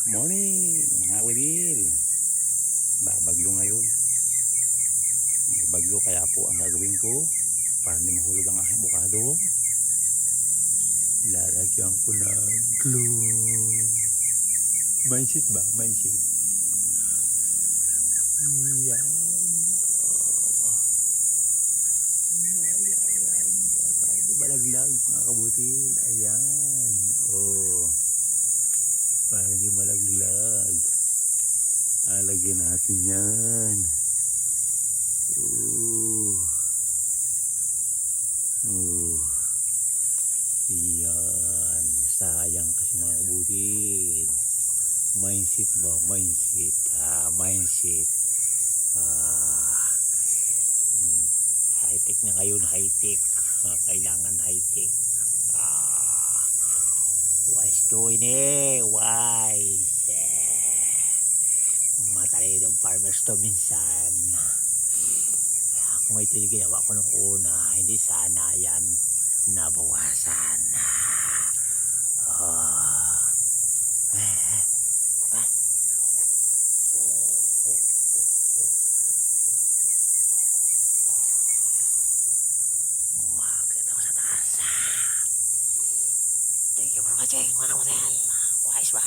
Morning mga kawidil. Babagyo ngayon. May bagyo kaya po ang gagawin ko para hindi mahulog ang aking abukado. Lalagyan ko ng glue. Mindset ba? Mindset. Yan. Pwede malaglag mga kabutil. Ayan. Oh. Para hindi malaglag. Alagyan natin yan. Yan. Sayang kasi mga kabutil. Mindset ba? Mindset. Mindset. High-tech na ngayon. High-tech. Kailangan high-tech. Wise to ini. Wise. Matalino ng farmers to minsan. Kung ito yung ginawa ko nung una, hindi sana yan nabawasan. Makita ko sa taas. Thank you for watching mga model. Wise ba?